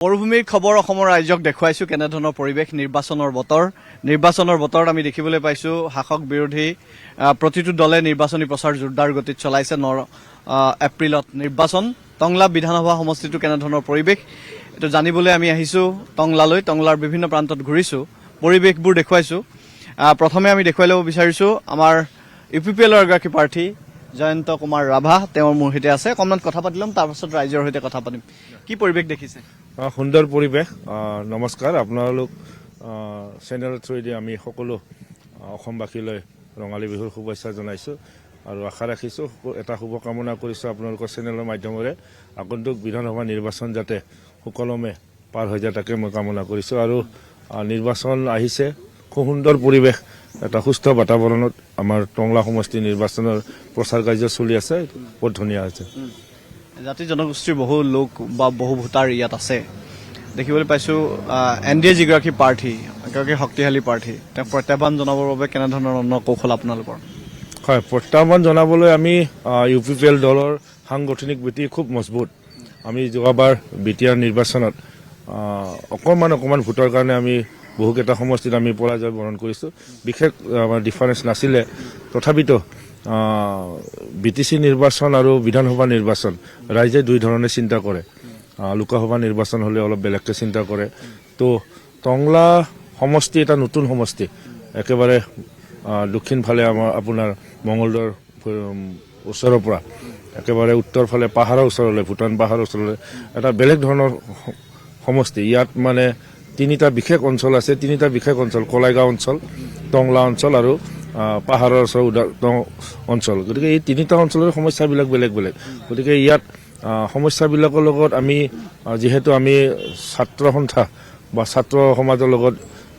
মৰুভূমিৰ খবৰ অসমৰ ৰাইজক দেখুৱাইছো কেনেধৰণৰ পৰিৱেশ নিৰ্বাচনৰ বতৰ আমি দেখিবলৈ পাইছো শাসক বিৰোধী প্ৰতিটো দলে নিৰ্বাচনী প্ৰচাৰ জোৰদাৰ গতিত চলাইছে 9 এপ্ৰিলত নিৰ্বাচন টংলা বিধানসভা সমষ্টিটো কেনেধৰণৰ পৰিৱেশ এটো জানিবলৈ আমি আহিছো টংলাৰ বিভিন্ন প্ৰান্তত ঘূৰিছো পৰিৱেশবোৰ দেখুৱাইছো প্ৰথমে আমি দেখুৱাই ল'ব বিচাৰিছো আমাৰ ইউপিপিএলৰ এগৰাকী প্ৰাৰ্থী জয়ন্ত কুমাৰ ৰাভা তেওঁৰ মোৰ সৈতে আছে অকণমান কথা পাতিলম তাৰ পাছত ৰাইজৰ সৈতে কথা পাতিম কি পৰিৱেশ দেখিছে সুন্দৰ পৰিৱেশ নমস্কাৰ আপোনালোক চেনেল থ্ৰুদি আমি সকলো অসমবাসীলৈ ৰঙালী বিহুৰ শুভেচ্ছা জনাইছো আৰু আশা ৰাখিছো এটা শুভকামনা কৰিছো আপোনালোকৰ চেনেলৰ মাধ্যমেৰে আগন্তুক বিধানসভা নিৰ্বাচন যাতে সুকলমে পাৰ হৈ যায় তাকে মই কামনা কৰিছো আৰু নিৰ্বাচন আহিছে খুব সুন্দৰ পৰিৱেশ এটা সুস্থ বাতাবৰণত আমাৰ টংলা সমষ্টি নিৰ্বাচনৰ প্ৰচাৰ কাৰ্য চলি আছে বহুত ধুনীয়া হৈছে জাতি জনগোষ্ঠীৰ বহু লোক বা বহু ভোটাৰ ইয়াত আছে দেখিবলৈ পাইছো এনডিএ যিগৰাকী প্ৰাৰ্থী এগৰাকী শক্তিশালী প্ৰাৰ্থী তেওঁ প্ৰত্যাহ্বান জনাবৰ বাবে কেনেধৰণৰ অন্য কৌশল আপোনালোকৰ হয় প্ৰত্যাহ্বান জনাবলৈ আমি ইউপিপিএল দলৰ সাংগঠনিক ভিত্তি খুব মজবুত আমি যোৱাবাৰ বিটিআৰ নিৰ্বাচনত অকণমান ভোটৰ কাৰণে আমি বহুকেইটা সমষ্টিত আমি পৰাজয় বৰণ কৰিছো বিশেষ আমাৰ ডিফাৰেন্স নাছিলে তথাপিতো বিটিচি নিৰ্বাচন আৰু বিধানসভা নিৰ্বাচন ৰাইজে দুই ধৰণে চিন্তা কৰে লোকসভা নিৰ্বাচন হলে অলপ বেলেগকৈ চিন্তা কৰে তো টংলা সমষ্টি এটা নতুন সমষ্টি একেবাৰে দক্ষিণ ফালে আমাৰ আপোনাৰ মঙ্গলদৈৰ ওচৰৰ পৰা একেবাৰে উত্তৰ ফালে পাহাৰৰ ওচৰলৈ ভূটান পাহাৰৰ ওচৰলৈ এটা বেলেগ ধৰণৰ সমষ্টি ইয়াত মানে তিনিটা বিশেষ অঞ্চল আছে তিনিটা বিশেষ অঞ্চল কলাইগাঁও অঞ্চল টংলা অঞ্চল আৰু পাহাৰৰ ওচৰৰ অঞ্চল গতিকে এই তিনিটা অঞ্চলৰ সমস্যাবিলাক বেলেগ বেলেগ গতিকে ইয়াত সমস্যাবিলাকৰ লগত আমি যিহেতু আমি ছাত্ৰ সন্থা বা ছাত্ৰ সমাজৰ লগত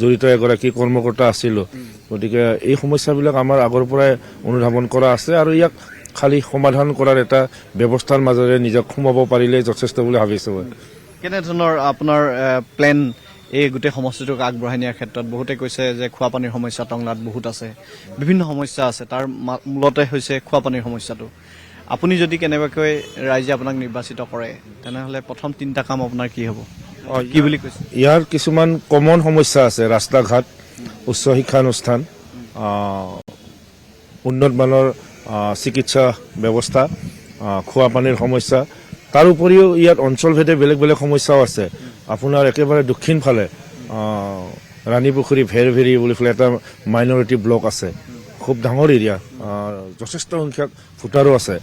জড়িত এগৰাকী কৰ্মকৰ্তা আছিলোঁ গতিকে এই সমস্যাবিলাক আমাৰ আগৰ পৰাই অনুধাৱন কৰা আছে আৰু ইয়াক খালি সমাধান কৰাৰ এটা ব্যৱস্থাৰ মাজেৰে নিজক সোমাব পাৰিলে যথেষ্ট বুলি ভাবিছোঁ কেনেধৰণৰ আপোনাৰ প্লেন এই গোটেই সমষ্টিটোক আগবঢ়াই নিয়াৰ ক্ষেত্ৰত বহুতে কৈছে যে খোৱাপানীৰ সমস্যা টংলাত বহুত আছে বিভিন্ন সমস্যা আছে তাৰ মূলতে হৈছে খোৱাপানীৰ সমস্যাটো আপুনি যদি কেনেবাকৈ ৰাইজে আপোনাক নিৰ্বাচিত কৰে তেনেহ'লে প্ৰথম তিনিটা কাম আপোনাৰ কি হ'ব কি বুলি কৈছে ইয়াৰ কিছুমান কমন সমস্যা আছে ৰাস্তা ঘাট উচ্চ শিক্ষানুষ্ঠান উন্নত মানৰ চিকিৎসা ব্যৱস্থা খোৱাপানীৰ সমস্যা তাৰ উপৰিও ইয়াত অঞ্চলভেদে বেলেগ বেলেগ সমস্যাও আছে আপোনাৰ একেবাৰে দক্ষিণ ফালে ৰাণীপুখুৰী ভেৰভেৰী বুলি পেলাই এটা মাইনৰিটি ব্লক আছে খুব ডাঙৰ এৰিয়া যথেষ্ট সংখ্যক ভোটাৰো আছে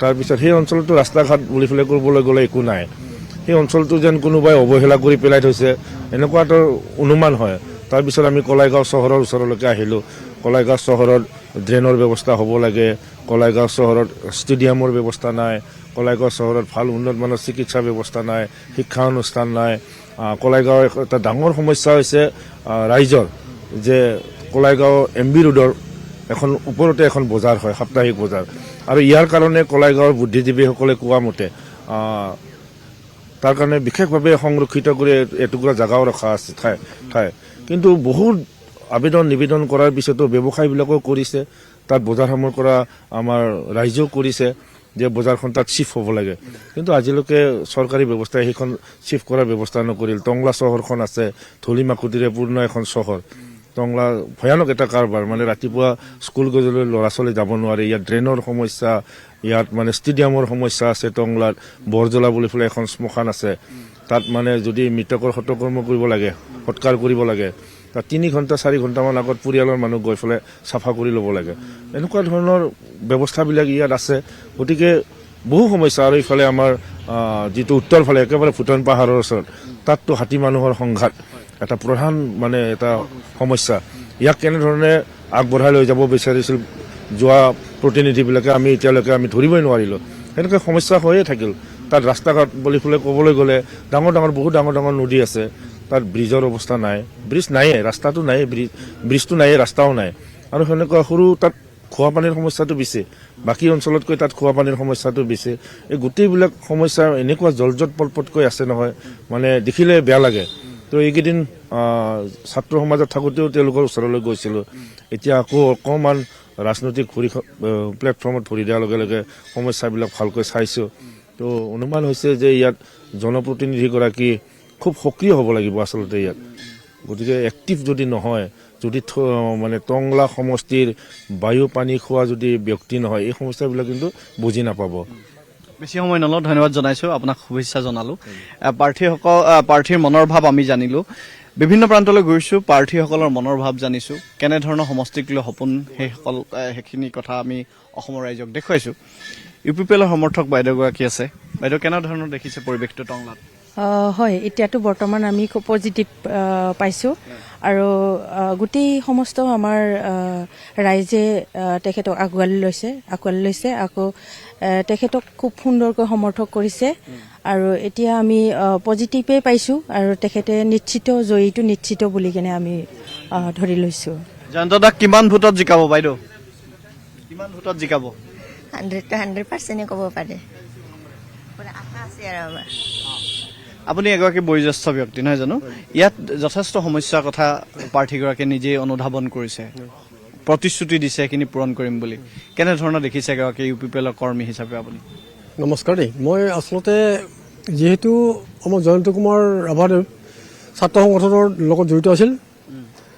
তাৰপিছত সেই অঞ্চলটো ৰাস্তা ঘাট বুলি পেলাই কৰিবলৈ গ'লে একো নাই সেই অঞ্চলটো যেন কোনোবাই অৱহেলা কৰি পেলাই থৈছে এনেকুৱা এটা অনুমান হয় তাৰপিছত আমি কলাইগাঁও চহৰৰ ওচৰলৈকে আহিলোঁ কলাইগাঁও চহৰত ড্ৰেইনৰ ব্যৱস্থা হ'ব লাগে কলাইগাঁও চহৰত ষ্টেডিয়ামৰ ব্যৱস্থা নাই কলাইগাঁও চহৰত ভাল উন্নত মানৰ চিকিৎসা ব্যৱস্থা নাই শিক্ষা অনুষ্ঠান নাই কলাইগাঁৱৰ এটা ডাঙৰ সমস্যা হৈছে ৰাইজৰ যে কলাইগাঁও MB ৰোডৰ এখন ওপৰতে এখন বজাৰ হয় সাপ্তাহিক বজাৰ আৰু ইয়াৰ কাৰণে কলাইগাঁৱৰ বুদ্ধিজীৱীসকলে কোৱা মতে তাৰ কাৰণে বিশেষভাৱে সংৰক্ষিত কৰি এটুকুৰা জেগাও ৰখা আছে ঠাই কিন্তু বহুত আবেদন নিবেদন কৰাৰ পিছতো ব্যৱসায়ীবিলাকেও কৰিছে তাত বজাৰসমূহ কৰা আমাৰ ৰাইজেও কৰিছে যে বজাৰখন তাত চিফ্ট হ'ব লাগে কিন্তু আজিলৈকে চৰকাৰী ব্যৱস্থাই সেইখন চিফ্ট কৰাৰ ব্যৱস্থা নকৰিল টংলা চহৰখন আছে ধূলি মাকুতিৰে পূৰ্ণ এখন চহৰ টংলা ভয়ানক এটা কাৰবাৰ মানে ৰাতিপুৱা স্কুল গ'লে ল'ৰা ছোৱালী যাব নোৱাৰে ইয়াত ড্ৰেইনৰ সমস্যা ইয়াত মানে ষ্টেডিয়ামৰ সমস্যা আছে টংলাত বৰজলা বুলি পেলাই এখন শ্মশান আছে তাত মানে যদি মৃতকৰ সৎকৰ্ম কৰিব লাগে সৎকাৰ কৰিব লাগে তাত 3 ঘণ্টা 4 ঘণ্টামান আগত পৰিয়ালৰ মানুহ গৈ পেলাই চাফা কৰি ল'ব লাগে এনেকুৱা ধৰণৰ ব্যৱস্থাবিলাক ইয়াত আছে গতিকে বহু সমস্যা আৰু ইফালে আমাৰ যিটো উত্তৰ ফালে একেবাৰে ভূটান পাহাৰৰ ওচৰত তাততো হাতী মানুহৰ সংঘাত এটা প্ৰধান মানে এটা সমস্যা ইয়াক কেনেধৰণে আগবঢ়াই লৈ যাব বিচাৰিছিল যোৱা প্ৰতিনিধিবিলাকে আমি এতিয়ালৈকে আমি ধৰিবই নোৱাৰিলোঁ এনেকৈ সমস্যা হৈয়ে থাকিল তাত ৰাস্তা ঘাট বুলি পেলাই ক'বলৈ গ'লে বহুত ডাঙৰ নদী আছে তাত ব্ৰিজৰ অৱস্থা নাই ব্ৰিজ নায়ে ৰাস্তাটো নাই ব্ৰিজটো নাই ৰাস্তাও নাই আৰু সেনেকুৱা সৰু তাত খোৱাপানীৰ সমস্যাটো বেছি বাকী অঞ্চলতকৈ তাত খোৱাপানীৰ সমস্যাটো বেছি এই গোটেইবিলাক সমস্যা এনেকুৱা জলজট পলপটকৈ আছে নহয় মানে দেখিলে বেয়া লাগে তো এইকেইদিন ছাত্ৰ সমাজত থাকোঁতেও তেওঁলোকৰ ওচৰলৈ গৈছিলোঁ এতিয়া আকৌ অকণমান ৰাজনৈতিক প্লেটফৰ্মত ভৰি দিয়াৰ লগে লগে সমস্যাবিলাক ভালকৈ চাইছোঁ তো অনুমান হৈছে যে ইয়াত জনপ্ৰতিনিধিগৰাকী খুব সক্ৰিয় হ'ব লাগিব আচলতে ইয়াত। গতিকে এক্টিভ যদি নহয়, যদি মানে টংলা সমষ্টিৰ বায়ু পানী খোৱা যদি ব্যক্তি নহয়, এই সমস্যাবিলাক কিন্তু বুজি নাপাব। বেছি সময় নলওঁ, ধন্যবাদ জনাইছোঁ, আপোনাক শুভেচ্ছা জনালোঁ। প্ৰাৰ্থীৰ মনৰ ভাৱ আমি জানিলোঁ, বিভিন্ন প্ৰান্তলৈ গৈছোঁ, প্ৰাৰ্থীসকলৰ মনৰ ভাৱ জানিছোঁ, কেনেধৰণৰ সমষ্টিক লৈ সপোন সেইখিনি কথা আমি অসমৰ ৰাইজক দেখুৱাইছোঁ। UPPL সমৰ্থক বাইদেউগৰাকী আছে। বাইদেউ, কেনেধৰণৰ দেখিছে পৰিৱেশটো টংলাত? হয়, এতিয়াতো বৰ্তমান আমি খুব পজিটিভ পাইছোঁ আৰু গোটেই সমস্ত আমাৰ ৰাইজে তেখেতক আঁকোৱালি লৈছে, আকৌ তেখেতক খুব সুন্দৰকৈ সমৰ্থক কৰিছে আৰু এতিয়া আমি পজিটিভেই পাইছোঁ আৰু তেখেতে জয়ীটো নিশ্চিত বুলি কেনে আমি ধৰি লৈছোঁ। জয়ন্ত দাক কিমান ভোটত জিকাব বাইদেউ? কিমান ভোটত জিকাব? 100% ক'ব পাৰে, আশা আছে আৰু আমাৰ। আপুনি এগৰাকী বয়োজ্যেষ্ঠ ব্যক্তি নহয় জানো? ইয়াত যথেষ্ট সমস্যাৰ কথা প্ৰাৰ্থীগৰাকীয়ে নিজেই অনুধাৱন কৰিছে, প্ৰতিশ্ৰুতি দিছে সেইখিনি পূৰণ কৰিম বুলি। কেনেধৰণৰ দেখিছে এগৰাকী UPPL কৰ্মী হিচাপে আপুনি? নমস্কাৰ দেই। মই আচলতে যিহেতু আমাৰ জয়ন্ত কুমাৰ ৰাভাদেৱ ছাত্ৰ সংগঠনৰ লগত জড়িত আছিল,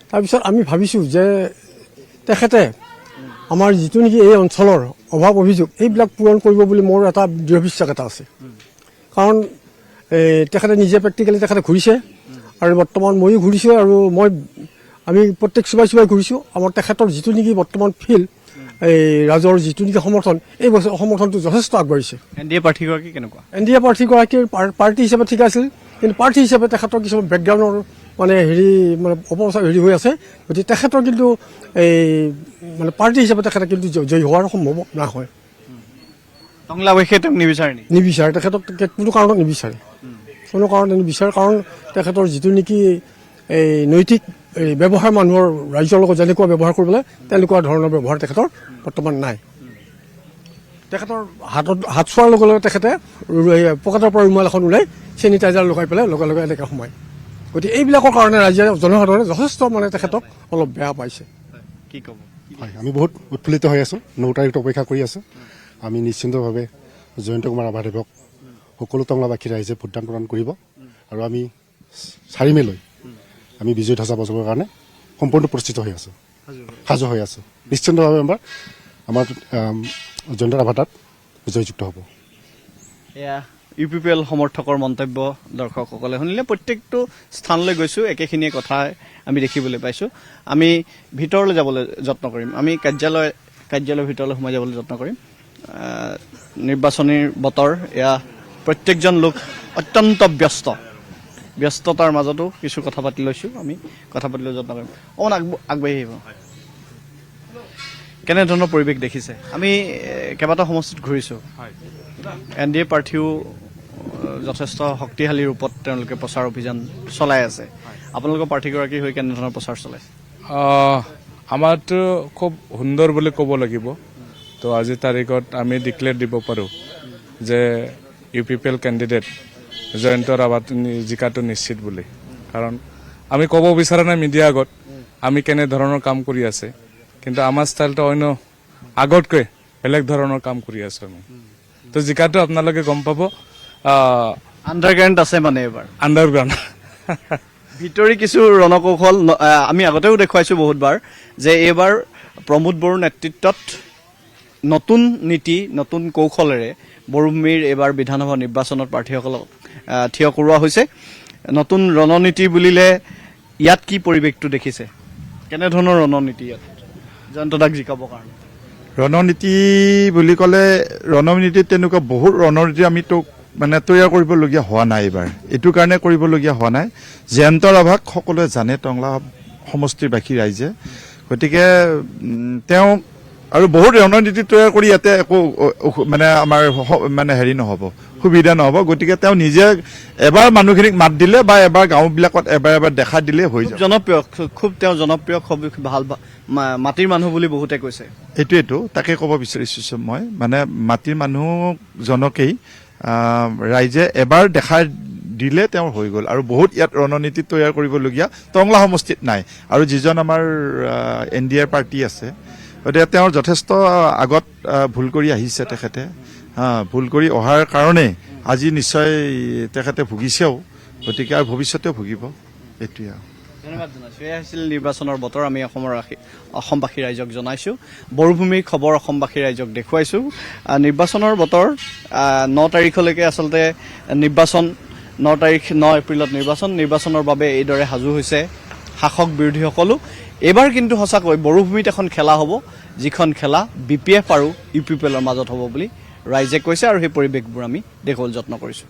তাৰপিছত আমি ভাবিছোঁ যে তেখেতে আমাৰ যিটো নেকি এই অঞ্চলৰ অভাৱ অভিযোগ এইবিলাক পূৰণ কৰিব বুলি মোৰ এটা দৃঢ় বিশ্বাস এটা আছে। কাৰণ তেখেতে নিজে প্ৰেক্টিকেলি তেখেতে ঘূৰিছে আৰু বৰ্তমান ময়ো ঘূৰিছোঁ আৰু আমি প্ৰত্যেক চুবাই ঘূৰিছোঁ। আমাৰ তেখেতৰ যিটো নেকি বৰ্তমান ফিল্ড, এই ৰাজৰ যিটো নেকি সমৰ্থন, এই সমৰ্থনটো যথেষ্ট আগবাঢ়িছে। NDA প্ৰাৰ্থীগৰাকী কেনেকুৱা? NDA প্ৰাৰ্থীগৰাকীৰ পাৰ্টি হিচাপে ঠিক আছিল, কিন্তু প্ৰাৰ্থী হিচাপে তেখেতৰ কিছুমান বেকগ্ৰাউণ্ডৰ মানে অপপ্ৰচাৰ হৈ আছে। গতিকে তেখেতৰ কিন্তু এই মানে পাৰ্টি হিচাপে তেখেতে কিন্তু জয়ী হোৱাৰ সম্ভৱ নহয়। টংলাবাসীয়ে তেওঁক নিবিচাৰে, তেখেতক কোনো কাৰণত নিবিচাৰে, কাৰণ তেখেতৰ যিটো নেকি এই নৈতিক ব্যৱহাৰ মানুহৰ ৰাইজৰ লগত যেনেকুৱা ব্যৱহাৰ কৰিবলৈ তেনেকুৱা ধৰণৰ ব্যৱহাৰ তেখেতৰ বৰ্তমান নাই। তেখেতৰ হাত চোৱাৰ লগে লগে তেখেতে পকেটৰ পৰা ৰুমাল এখন ওলাই চেনিটাইজাৰ লগাই পেলাই লগে লগে এনেকৈ সোমায়। গতিকে এইবিলাকৰ কাৰণে জনসাধাৰণে যথেষ্ট মানে তেখেতক অলপ বেয়া পাইছে। কি ক'ব? হয়, আমি বহুত উৎফুল্লিত হৈ আছোঁ, 9 তাৰিখটো অপেক্ষা কৰি আছোঁ। আমি নিশ্চিন্তভাৱে জয়ন্ত কুমাৰ ৰাভাদেৱক সকলো টংলাবাসী ৰাইজে ভোটদান প্ৰদান কৰিব আৰু আমি 4 মেলৈ আমি বিজয় ধ্বজা বজাবৰ কাৰণে সম্পূৰ্ণ প্ৰস্তুত হৈ আছোঁ, সাজু হৈ আছোঁ। নিশ্চিন্তভাৱে আমাৰ জয়ন্ত ৰাভা তাত জয়যুক্ত হ'ব। এয়া UPPL সমৰ্থকৰ মন্তব্য দৰ্শকসকলে শুনিলে। প্ৰত্যেকটো স্থানলৈ গৈছোঁ, একেখিনিয়ে কথা আমি দেখিবলৈ পাইছোঁ। আমি ভিতৰলৈ যাবলৈ যত্ন কৰিম, আমি কাৰ্যালয়ৰ ভিতৰলৈ সোমাই যাবলৈ যত্ন কৰিম। নিৰ্বাচনীৰ বতৰ, এয়া প্ৰত্যেকজন লোক অত্যন্ত ব্যস্ততাৰ মাজতো কিছু কথা পাতি লৈছোঁ, আমি কথা পাতিলৈ যত্ন কৰিম। অকণমান আগবাঢ়ি আহিব। কেনেধৰণৰ পৰিৱেশ দেখিছে? আমি কেইবাটাও সমষ্টিত ঘূৰিছোঁ, NDA প্ৰাৰ্থীও যথেষ্ট শক্তিশালী ৰূপত তেওঁলোকে প্ৰচাৰ অভিযান চলাই আছে। আপোনালোকৰ প্ৰাৰ্থীগৰাকী হৈ কেনেধৰণৰ প্ৰচাৰ চলাইছে? আমাৰতো খুব সুন্দৰ বুলি ক'ব লাগিব। তো আজিৰ তাৰিখত আমি ডিক্লেয়াৰ দিব পাৰোঁ যে UPPL কেণ্ডিডেট জয়ন্ত ৰাভা জিকাটো নিশ্চিত বুলি। কাৰণ আমি ক'ব বিচৰা নাই মিডিয়া আগত আমি কেনেধৰণৰ কাম কৰি আছে, কিন্তু আমাৰ ষ্টাইলটো অন্য আগতকৈ বেলেগ ধৰণৰ কাম কৰি আছোঁ আমি। তো জিকাটো আপোনালোকে গম পাব। আণ্ডাৰগ্ৰাউণ্ড আছে মানে এইবাৰ আণ্ডাৰগ্ৰাউণ্ড ভিতৰি কিছু ৰণকৌশল আমি আগতেও দেখুৱাইছোঁ বহুতবাৰ যে এইবাৰ প্ৰমোদ বড়োৰ নেতৃত্বত নতুন নীতি, নতুন কৌশলেৰে বড়োভূমিৰ এইবাৰ বিধানসভা নিৰ্বাচনত প্ৰাৰ্থীসকলক থিয় কৰোৱা হৈছে। নতুন ৰণনীতি বুলিলে ইয়াত কি পৰিৱেশটো দেখিছে? কেনেধৰণৰ ৰণনীতি ইয়াত জয়ন্ত দাক জিকাবৰ কাৰণে? ৰণনীতি বুলি ক'লে ৰণনীতি তেনেকুৱা বহুত ৰণনীতি আমিতো মানে তৈয়াৰ কৰিবলগীয়া হোৱা নাই এইবাৰ। এইটো কাৰণে কৰিবলগীয়া হোৱা নাই, জয়ন্ত ৰাভাক সকলোৱে জানে, টংলা সমষ্টিৰ বাসী ৰাইজে। গতিকে তেওঁ আৰু বহুত ৰণনীতি তৈয়াৰ কৰি ইয়াতে একো মানে আমাৰ মানে নহ'ব, সুবিধা নহ'ব। গতিকে তেওঁ নিজে এবাৰ মানুহখিনিক মাত দিলে বা এবাৰ গাঁওবিলাকত এবাৰ দেখা দিলে হৈ যায়। খুব তেওঁ জনপ্ৰিয়, খুব ভাল মাটিৰ মানুহ বুলি বহুতে কৈছে। এইটোৱেতো তাকে ক'ব বিচাৰিছোঁ মই, মানে মাটিৰ মানুহজনকেই ৰাইজে এবাৰ দেখা দিলে তেওঁৰ হৈ গ'ল। আৰু বহুত ইয়াত ৰণনীতি তৈয়াৰ কৰিবলগীয়া টংলা সমষ্টিত নাই। আৰু যিজন আমাৰ NDA পাৰ্টি আছে, গতিকে তেওঁৰ যথেষ্ট আগত ভুল কৰি আহিছে তেখেতে, ভুল কৰি অহাৰ কাৰণে আজি নিশ্চয় তেখেতে ভুগিছেও। গতিকে আৰু ভৱিষ্যতেও ভুগিব এইটোৱে আৰু ধন্যবাদ জনাইছোঁ। এয়া আছিল নিৰ্বাচনৰ বতৰ আমি অসমবাসী ৰাইজক জনাইছোঁ। বৰভূমিৰ খবৰ অসমবাসী ৰাইজক দেখুৱাইছোঁ। নিৰ্বাচনৰ বতৰ 9 তাৰিখলৈকে আচলতে নিৰ্বাচন 9 এপ্ৰিলত নিৰ্বাচনৰ বাবে এইদৰে সাজু হৈছে শাসক বিৰোধীসকলো। এইবাৰ কিন্তু সঁচাকৈ বৰভূমিত এখন খেলা হ'ব, যিখন খেলা BPF আৰু UPPLৰ মাজত হ'ব বুলি ৰাইজে কৈছে আৰু সেই পৰিৱেশবোৰ আমি দেখুৱাবলৈ যত্ন কৰিছোঁ।